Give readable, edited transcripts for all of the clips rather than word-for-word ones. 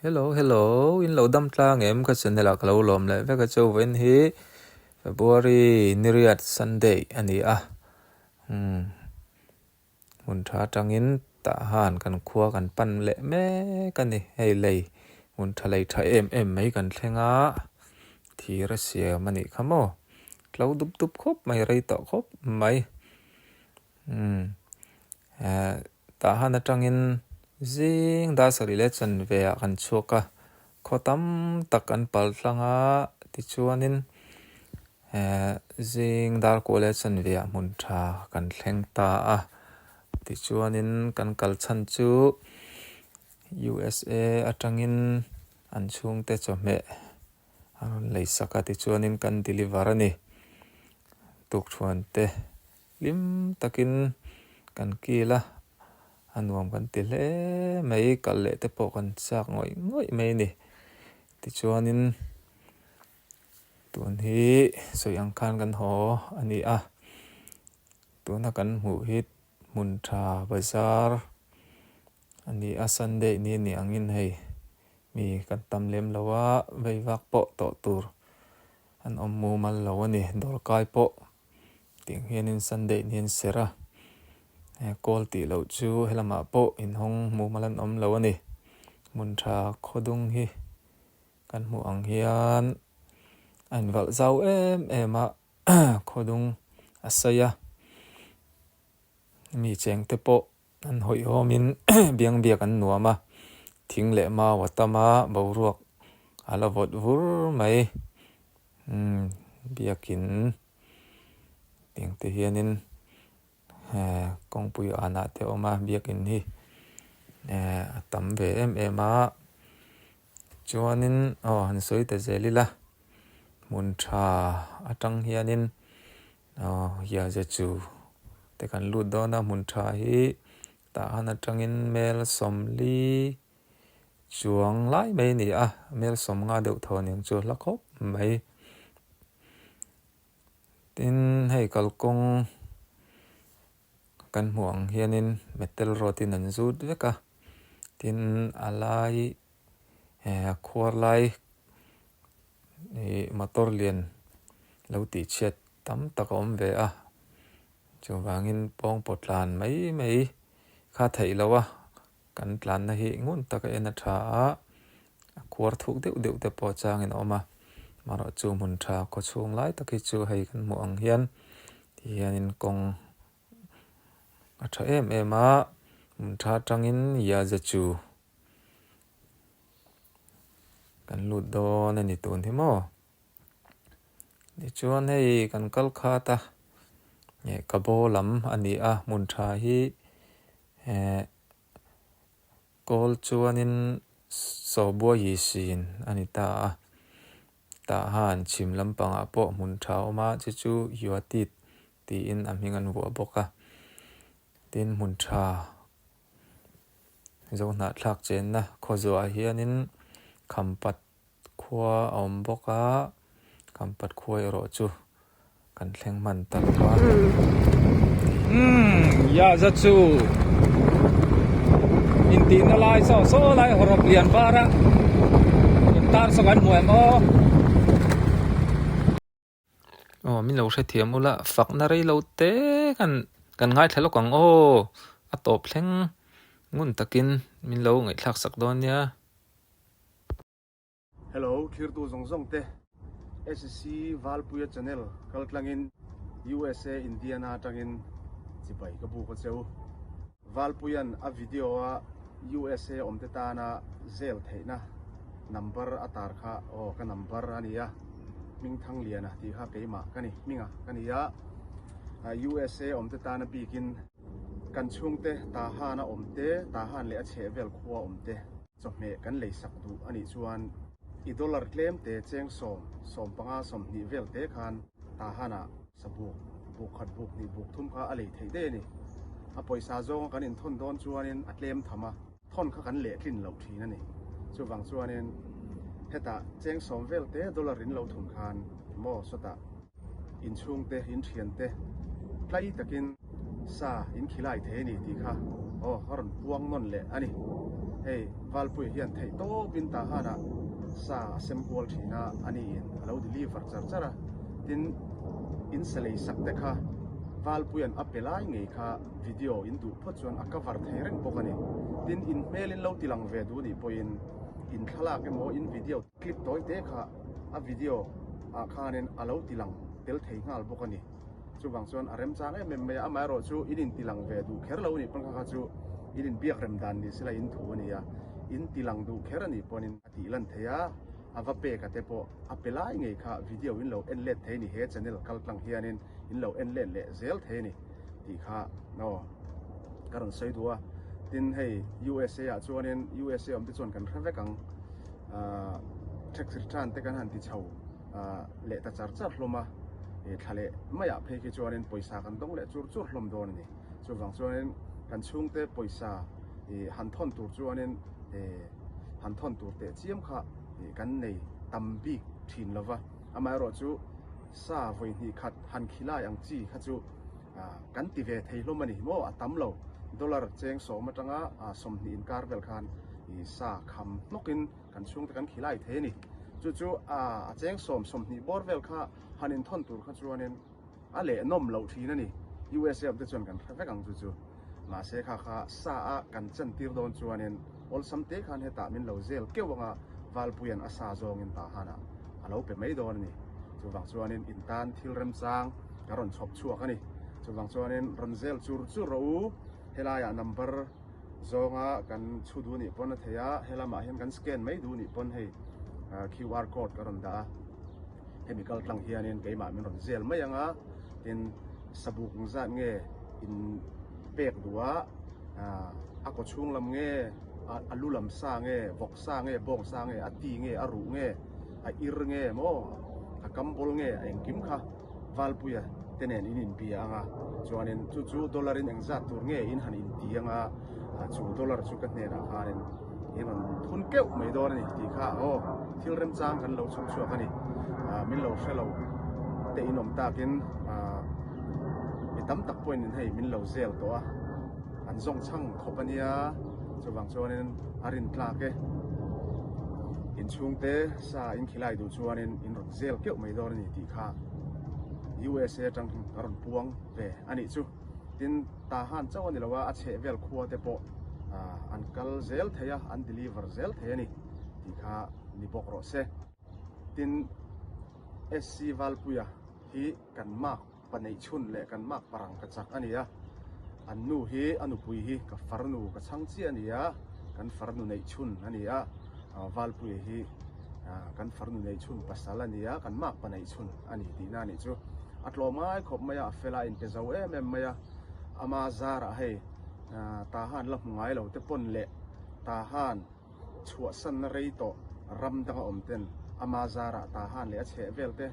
Hello in lo dam tlang em ka chen la kalo lom le ve ka chu wen hi February Niriat Sunday ani a mun tha tangin ta han kan khua kan pan le me kan ni hei lei mun tha lei tha em mai kan thlenga thi ra sia mani khamo klo dup khop mai rei to khop mai ta han atangin zing da sari le chan ve a kan chuka khotam tak an pal tlanga ti chuanin zing dar ko le chan ve a mun tha kan thleng ta a ti chuanin kan kal chan chu USA atangin an chung te chome an lei saka ti chuanin kan deliver ani tuk thuan te lim takin kan kila anuam kan tile mai kal le te po kan chak ngoi mai ni ti chuanin tun hi soyang khan kan ho ani a tuna kan mu hit mun tha bazar ani a Sunday ni angin hei mi kan tam lem lawa veivak po to tur an ommu mal lawani dor kai po ting hianin Sunday nin sera kol ti lo chu helama po in hong mu malan om lawani mun tha khodung hi kan mu ang hian an wal zau em a khodung asaya mi cheng te po an hoi homin biang bia kan nuama thing le ma watama boruak ala vot vur mai biakin ting te hianin kong pui ana te oma biakin hi tam ve em a chuanin han soi te zelila mun tha atang hianin ya je chu te kan lu dona mun tha hi ta han atangin mel somli chuang lai mai ni a mel som nga deuh thon yang chu lakhop mai tin hei kalkong kan muang hianin metal rotin an zut veka tin alai khwar lai motor lian lo ti chet tam tak om ve a chuwangin pong potlan mai kha thei lawa kan tlan na hi ngun tak ena tha khwar thuk deuh te po changin oma maro chu mun tha ko chung lai taki chu hei kan muang hianin kong atha em a mun tha tangin ya za chu kan lut don ani tun hi mo ni chuan hei kan kal kha ta kabo lam ani a mun tha hi kol chuanin so bo yi sin ani ta han chim lampanga po mun tha oma chu yuatit ti in amhingan wo boka tin mun tha zo na thlak chen na khozo a hianin khampat khwa om boka khampat khoi ro chu kan thleng man talwa ya za chu inti na lai so lai horop lian para tar so kan muem min lo hre thiam ula fak na rei lo te kan ngai thelo kang atop thleng ngun takin min lo ngai thlak sak don nia Hello khirtu zongzong te SC Valpuya channel kaltlangin USA Indiana tangin chipai ka bu ko cheu Valpuyan a video a USA omte ta na zel theina number atar kha ka number ania ming thang liana ti kha keima kani minga kania USA omte ta na bikin kan chungte ta hana omte ta han le a che vel khuwa omte chome kan lei sak du ani chuan $1 claim te cheng som panga som ni vel te khan ta hana sabu buk khat buk ni buk thum kha alei thei de ni a poisa zong kan in thon don chuanin a claim thama thon kha kan le thlin lo thina ni chuwang chuanin heta cheng som vel te dollar in lo thum khan mo sota in chung te in thian te tlai takin sa in khilai the ni ti kha horon puang non le ani hey valpui hian thei to bin ta hana sa assemble thina ani in alo deliver charchara tin in selei sakte kha valpuian apelai ngei kha video in du phochuan akavar theireng pokani tin in mailin lo tilang ve du ni poin in thala ke mo in video clip toy te kha a video a khanin alo tilang tel thei ngal pokani chu bang chuan arem chang em me amai ro chu in tilang ve du kher lo ni pon kha chu in biak rem dan ni sila in thu ni ya in tilang du kher ani ponin ati lan theya ava pe ka te po apelai ngei kha video in lo en let thei ni he channel kal tlang hianin in lo en let le zel thei ni ti kha no karon sei duwa tin hei USA a chuanin USA om ti chon kan khave kang tax return te kan han ti chho le ta char char hloma e thale maya phe ki chuanin poisa kan dong le chur chur hlom don ni chu wang chuanin kan chung te poisa e han thon tur chuanin e han thon tur te chiam kha kan nei tambi thin lova amai ro chu sa voi ni khat han khilai ang chi kha chu kan ti ve thei hlom ani mo atam lo dollar cheng so matanga som ni in karbel khan i sa kham nokin kan chung te kan khilai the ni chu chu cheng som ni borvel kha hanin thon tur kha chuanin ale nom lo thina ni USA of the chon kan thave kang chu chu ma se kha sa kan chan tir don chuanin ol samte khan heta min lo zel kewanga valpuian asa zong in ta hana alo pe mai don ni chu wang chuanin in tan thil rem chang karon chhop chuak ani chu wang chuanin ronzel chur chu ro helaya number zonga kan chudu ni pon theya helama hian kan scan mai du ni pon hei QR code karon da chemical tlang hianin keima min ronzel mai anga tin sabuk zat nge in pek duwa ako chung lam nge alu lam sa nge vok sa nge bong sa nge ati nge aru nge a ir nge mo a kambol nge eng kim kha valpuya tenen in pia anga chuanin chu dollar in engzat tur nge in han in ti anga chu dollar chu ka ne ra khanin iron thun keu mai dor ni ti kha thil rem chang kan lo chung chu ka ni min lo shelo te inom takin tam tak point in hei min lo zel to an zong chang khopania chuwang chuanin arin tla ke in chungte sa in khilai du chuanin in ron zel keu mai dor ni ti kha USA tang karon puang ve ani chu tin ta han chawani lawa a che vel khuwa te po an kal zel theya an deliver zel the ni ti kha ni bok ro se tin SC Valpuya hi kan mak panei chun le kan mak parang ka chak ania an nu hi anu pui hi ka farnu ka changchi ania kan farnu nei chun ania Valpuya hi kan farnu nei chun pasal ania kan mak panei chun ani ti na ni chu atlo mai khop maya fela in pe zo em maya ama zara hei ta han la ngai lo te pon le ta han chua san rei to ram dang om ten ama zara ta han le che vel te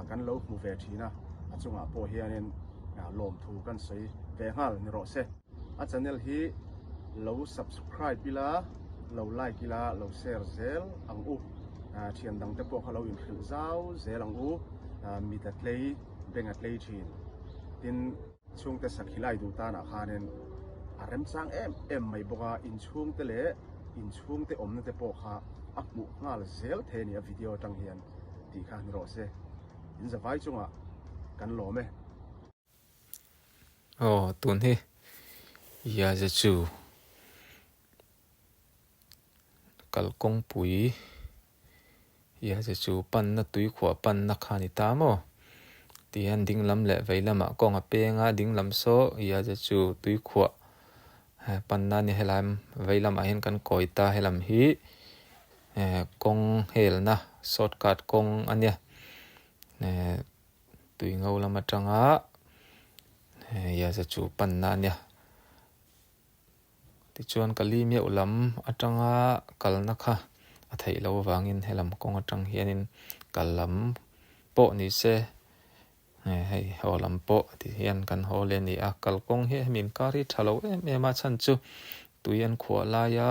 kan lo mu ve thina achunga po hianin lom thu kan sei ve ngal ni ro se a channel hi lo subscribe bila lo like bila lo share zel ang u thian dang te po khalo in khil zau zel ang u mi ta tlei bengat lei thin tin chung te sakhilai du ta na khanen arem chang em mai boka in chung te le in chung te om na te po kha akmu ngal zel the ni a video tang hian ti kha ni ro se in za vai chunga kan lo me tun hi ya za chu kal kong pui ya za chu pan na tui khwa pan na khani ta mo tian ding lam le veilama kong a penga ding lam so ya za chu tui khwa pan na ni helam veilam a hen kan koita helam hi kong hel na shortcut kong ania tui ngau lama tanga ya za chu pan na nia ti chuan kali mi ulam atanga kalna kha a thei lo wangin helam kong atang hianin kalam po ni se hei holam po ti hian kan hole ni a kal kong he min kari thalo ma chan chu tuian khwa la ya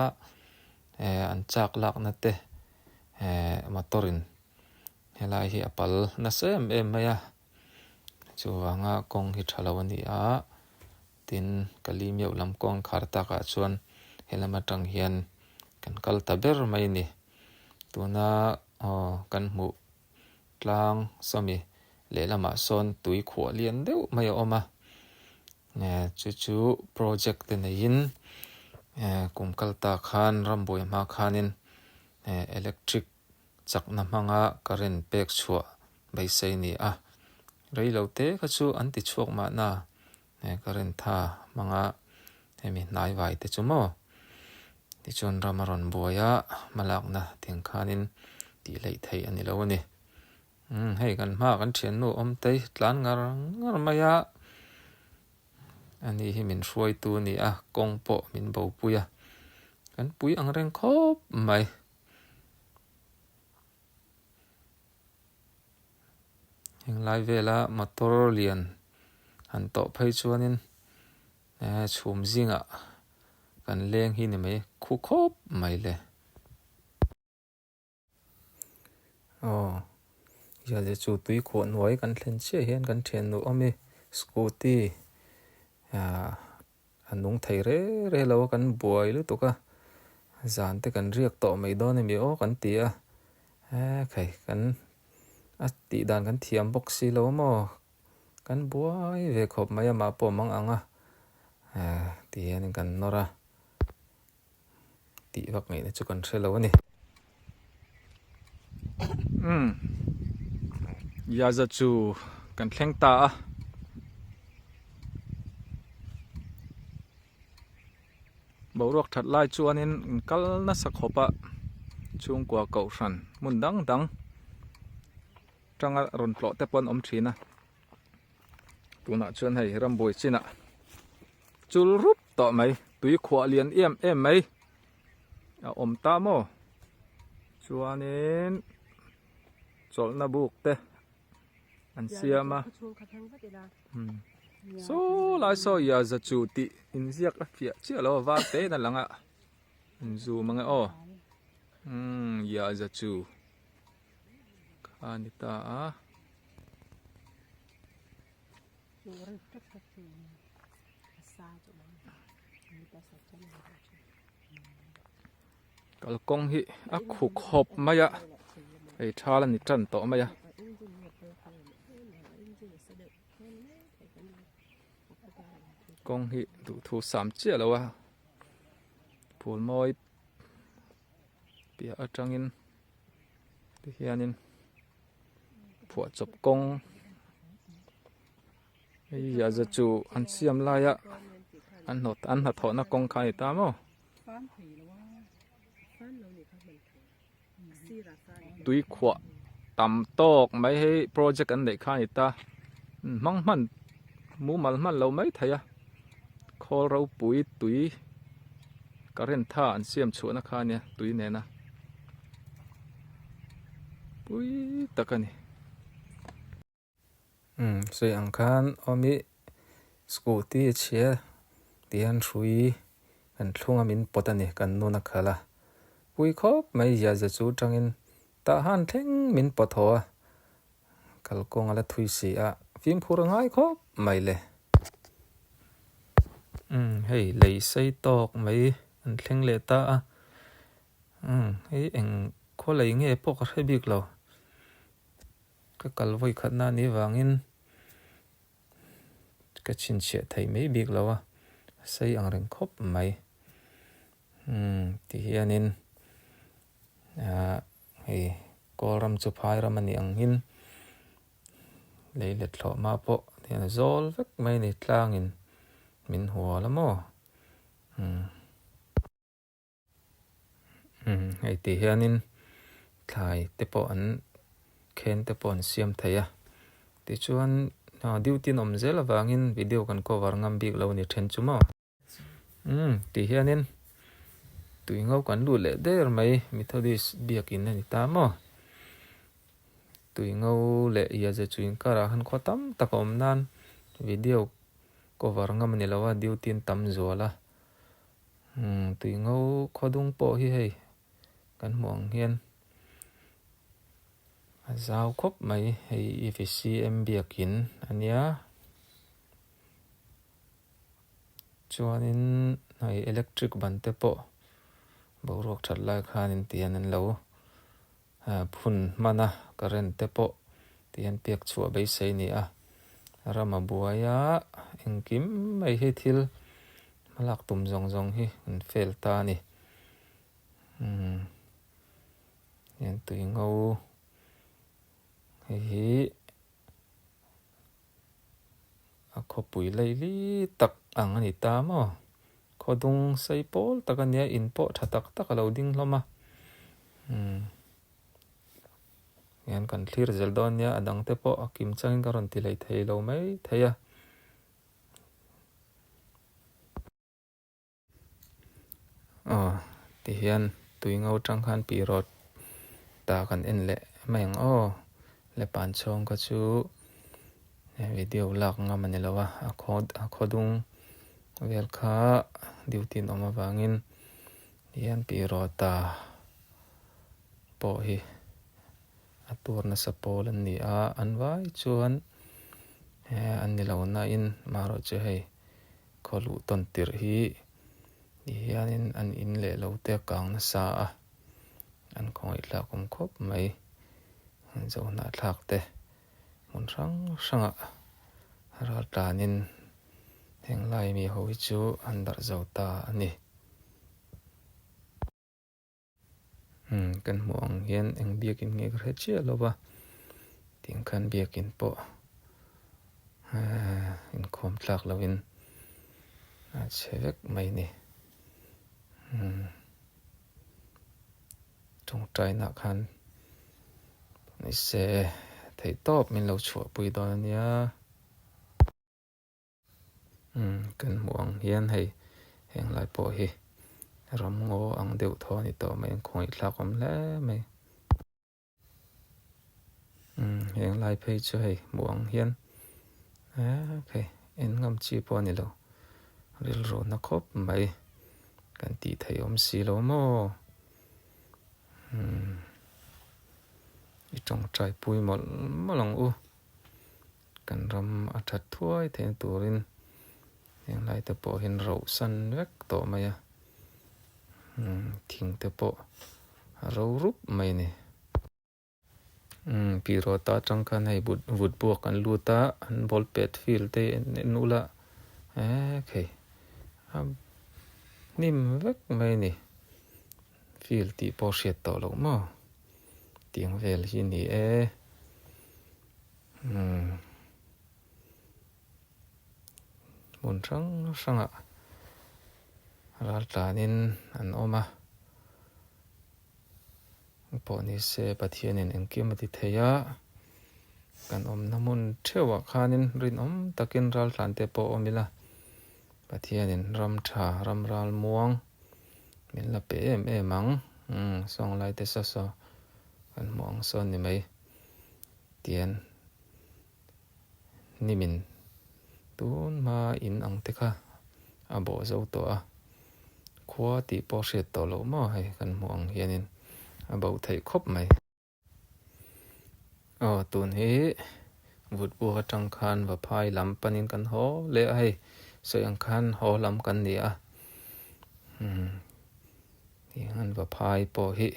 an chak lak na te motorin helai hi apal na sem maya chu wanga kong hi thalo ani a tin kali mi ulam kong kharta ka chuan helama tang hian kan kal ta ber mai ni tuna kan hmu tlang somi le lama son tui khwa lian deuh mai oma chu project te nei in kum kalta khan ramboi ma khanin electric chakna manga current pek chua bai sei ni a reilote kha chu an ti chuak ma na current tha manga hemi nai vai te chumo ti chon ramaron boya malak na thing khanin ti lei thei ani lo ni hei kan ma kan thian nu om te tlan ngar maya ani hi min hruai tu ni a kong po min bo puya kan pui ang reng khop mai heng lai vela motor lian han to phei chuanin chhum zinga kan leng hi ni mai khu khop mai le ya je chu tui kho noi kan thlen che hian kan thian nu omi scooty anung thei re lo kan buai lu to ka zan te kan riak to mai don mi o kan tia khai kan ti dan kan thiam box si lo mo kan buai ve khop mai ma po mang anga ti hian kan nora ti vak ngai chu kan thelo ni ya za chu kan thleng ta borok that lai chuanin kal na sakhopa chung kwa kau hran mun dang tanga ron tlo te pon om thina tuna chuan hei ramboi china chul rup to mai tui khwa lian em mai a om ta mo chuanin cholna buk te an siama so lai so ya za chu ti in ziak a phia chia lo wa te na langa zu manga ya za chu khanita kalkong hi a khu khop maya ei thala ni tran to maya kong hi du thu sam chia lo wa phul moi pia atangin ti hianin phua chop kong ei ya za chu an siam la ya an ha tho na kong khai ta mo tui khwa tam tok mai he project an nei khai ta mang man mu mal man lo mai thaya khol ro pui tui current tha an siam chuna kha nia tui ne na pui takani sei ang khan omi scooty che tian thui kan thlunga min potani kan nuna khala pui khop mai ya za chu tangin ta han thleng min pothoa kalkong ala thui si a phim phurangai khop mai le hei lei sei tok mai an thleng le ta hei eng kho lei nge pok a hrebik lo ka kalvoi khatna ni wangin ka chin che thei mai bik lo a sei ang reng khop mai ti hianin hei koram chu phai ram ani angin leile thlo ma po tian zol vek mai ni tlangin min huwa la mo hei ti hianin thlai te po an khen te po an siam theia ti chuan duty nom zel awangin video kan cover ngam bik lo ni then chu mo ti hianin tui ngau kan lu le der mai methodist biakin ani ta mo tui ngau le ya je chuin kara han khotam takom nan video cover ngam ni lawa duty tam zola tui ngau khodung po hi hei kan muang hian azau khop mai hei FCM biakin ania chuanin hei electric ban te po บ่รอกชัดลายคานินเตียนนั้นแล้วพุ่นมานะกะเรนเตโปเตียนเปียกชัวใบไซนี่รามาบัวยาเอ็งกิมไม่ให้ทิลมาลักตุ่มจงๆฮิมันเฟลตานี่ยันตุยเงาฮิขอปุ๋ยเลยลิตักอังอันนี้ตามขอดุงใส่โปลตะกันเนี่ยอินโปถ้าตักเราดิ้งลงมายันกันคลีร์เจลดอนเนี่ยดังเตโปกิมจังการันตีเลยไทยเราไม่ไทยที่เห็นตุยเงาจังคันปีรถตากันเอ็นเละไม่ยังเละปานชงก็ชูวิดีโอหลักงามันนี่แล้วขอดุงเวลค่าดิวตินออกมาวางินเห็นปีรถตาโปฮิตัวนัสโปลันนี่อันไว้ชวนอันนี้เราหน้าอินมารถจะให้ขอรู้ต้นติรฮีดีอันอินเละเราเตะกลางนัสอันของอีกหลักคบไหมเจ้าหน้าทักเตะมันช่างราตานินแห่งไลมีหัวจูอันดับเจ้าตาอันนี้กันมองเห็นเอ็งเบียกินเงี้ยก็เชื่อแล้วว่าถึงคันเบียกินโปอินคมทักเราอินเชฟไหมนี่จงใจนักคันนี่เสไทยตอบมันเราชัวปุยตอนนี้กันมองเห็นให้แห่งหลายโปเฮรำโง่อังเดียวทอนี่ต่อไม่คงอีกหลักอมแล้วไม่แห่งหลายเพยช่วยมองเห็นโอเคเอ็นงำจีปอนี่เราเรียลโรนักคบไม่กันตีไทยอมสีโลโมอีจงใจปุยหมดมาลองกันรำอัดถ้วยเทนตัวรินอย่างไรแต่พอเห็นเราสันเวกต่อมาทิ้งแต่พอเรารูปไม่เนี่ยปีโรตาจังกันให้บุดบวกกันลูตาอันบอลเป็ดฟิลเตนูละโอเคนิ่มเวกไม่เนี่ยฟิลตีพอเสียต่อลงมาเตียงเวลที่นี่มุนช่างราตานินอันออกมาปอนิเสปะเทียนินเอ็งกิมติเทียกันน้ำมุนเชื่อว่าขานินรินตะกินรัลทันเตปอมิละปะเทียนินรำชารำรัลม่วงมิละเปมังสองลายเตสซอกันมองซ้อนนี่ไหมเตียนนี่มินตูนมาอินอังเตค่ะโบเจ้าตัวขวาตีปอเสียต่อโลมาให้กันมองเห็นเบาไทยครบไหมตัวนี้วุดบัวจังคันว่าพายลำปนินกันหอเละให้เสียงคันหอลำกันเนี่ยที่งั้นว่าพายปอหิ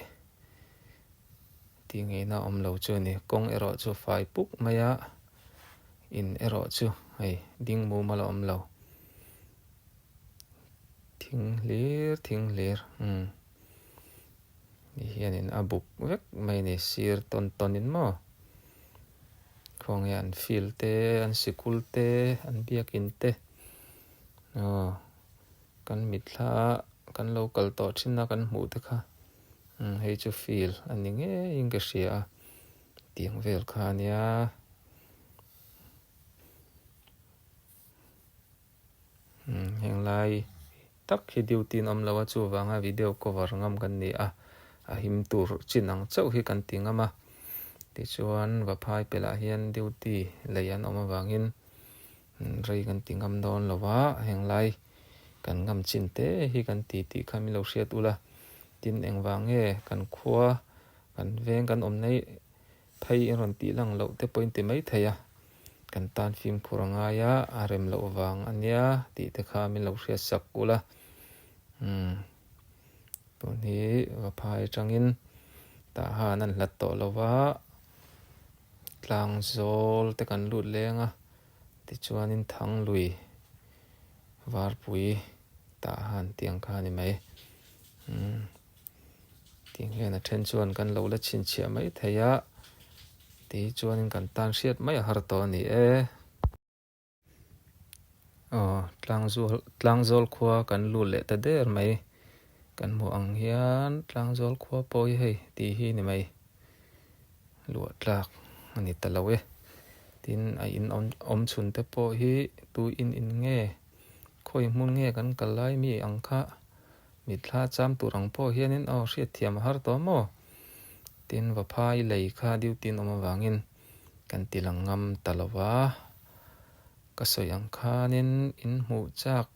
ที่งี้นะเราเจอเนี่ยกงเอรอจูไฟปุ๊กมายะอินเอรอจูให้ดิ้งมูมาเราเราทิ้งเลียร์นี่เห็นอับุกเวกไม่เนี่ยเสียตอนนินมั้งของยันฟิลเตอันสิคุลเตอันเบียกินเตกันมิดละกันโลกัลต่อชินนะกันหมูเตค่ะให้จูฟิลอันนี้ยิงกระเสียเตียงเวลคาเนี่ยอย่างไรตักให้ดิวตีนเราว่าจูวางวิดีโอก็วางงกันนี่หิมตูร์จินอังเจ้าให้กันติงมาที่ชวนว่าพายเปล่าเฮียนดิวตีเลยยันออกมาวางินไรกันติงดอนละว่าแห่งไรกันงำจินเตให้กันตีคามิโลเชียตุละตินเองวางกันครัวกันเวงกันในไพ่รอนตีหลังเราแต่ปอยน์ไม่เทียกันตานฟิล์มคุรังอายะเริ่มเราวางอันเนี้ยตีแต่คามิโลเชียสักกุละตัว ตัวนี้ว่าพายจังอินตาหานั่นลัดต่อแล้วว่ากลางโซลแต่กันหลุดแรงติจวนอินทั้งลุยวาร์ปุยตาหานเตียงคานี่ไหมเตียงเฮียนะเทนชวนกันเราละชินเชียไหมทยะตีจวนกันตานเชียดไม่หาตัวนี่กลางโซลคัวกันหลุดเละแต่เดอร์ไหมกันหมู่อังเฮียนกลางโซลคัวปอยให้ตีฮีนี่ไหมหลวดลากอันนี้ตะละเวตินไออินอมชุนแต่ปอฮีตูอินเง่ค่อยมุนเง่กันกันไลมีอังคะมีทลาจามตุรังปอเฮียนินเอาเสียเทียมหาตัวโมตินว่าพายไหลค่าดิวตินอมวางินกันติลังงำตะละวะก็สวยอังคานินอินหูจัก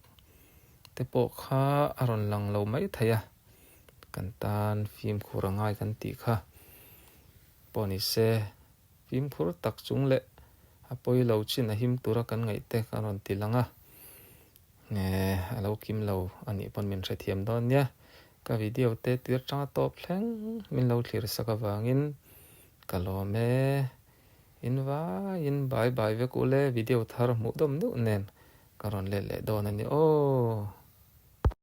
แต่ปกค่าอารอนลังเราไม่ทยะกันตานฟิล์มคูรังไงกันตีค่ะปอนิเซฟิล์มคูรตักจุงเละปอยเราชินหิมตุระกันไงเตะอารอนติลังเราคิมเราอันนี้ปนเป็นเทียมตอนเนี้ยก็วิดีโอเตะตีร์จังตอบแหงมินเราคลีร์สักวางินกะโลเมอินบายเวกุเลวิดีโอทาร์มุดมนุเนนการอนเล่โดนนี่โอ้